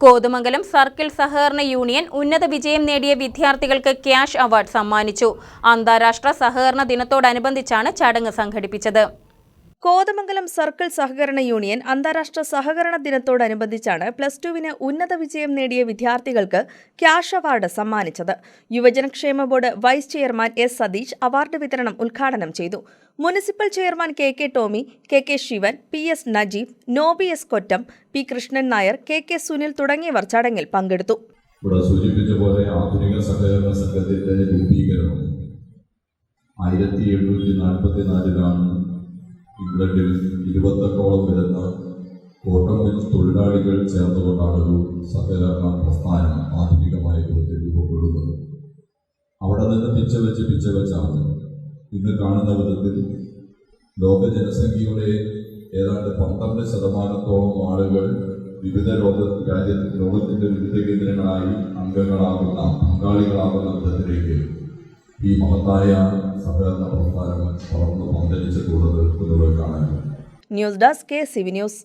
Kothamangalam circle സഹകരണ union ഉന്നത വിജയം നേടിയ വിദ്യാർത്ഥികൾക്ക് ക്യാഷ് അവാർഡ് സമ്മാനിച്ചു. അന്താരാഷ്ട്ര സഹകരണ ദിനത്തോടനുബന്ധിച്ചാണ് ചടങ്ങ് സംഘടിപ്പിച്ചത്. കോതമംഗലം സർക്കിൾ സഹകരണ യൂണിയൻ അന്താരാഷ്ട്ര സഹകരണ ദിനത്തോടനുബന്ധിച്ചാണ് +2-വിന് ഉന്നത വിജയം നേടിയ വിദ്യാർത്ഥികൾക്ക് ക്യാഷ് അവാർഡ് സമ്മാനിച്ചത്. യുവജനക്ഷേമ board vice chairman S Satheesh award വിതരണം ഉദ്ഘാടനം ചെയ്തു. Municipal chairman K Tomy, K Sivan, PS Najeeb, Nobi S Kottam, P Krishnan Nair, K Sunil തുടങ്ങിയവർ ചടങ്ങിൽ പങ്കെടുത്തു. ഇവിടെ സൂചിപ്പിച്ച പോലെ ആധുനിക സഹകരണ സംഘത്തിന്റെ രൂപീകരണം 1744-ലാണ് ഇംഗ്ലണ്ടിൽ 28ഓളം വരുന്ന കോട്ടൺ മിൽ തൊഴിലാളികൾ ചേർന്നുകൊണ്ടാണ് ഒരു സഹകരണ പ്രസ്ഥാനം ആധുനികമായ രൂപത്തിൽ രൂപപ്പെടുന്നത്. അവിടെ നിന്ന് പിച്ച വെച്ചാണ് ഇന്ന് കാണുന്ന വിധത്തിൽ ലോക ജനസംഖ്യയുടെ ഏതാണ്ട് 12% ആളുകൾ വിവിധ ലോകത്തിന്റെ വിവിധ കേന്ദ്രങ്ങളായി പങ്കാളികളാകുന്ന വിധത്തിലേക്ക് ഈ മഹത്തായ സഹകരണ പ്രസ്ഥാനം വളർന്നു പന്തലിച്ചിട്ടുള്ളത് കാണാൻ. News desk KCV news.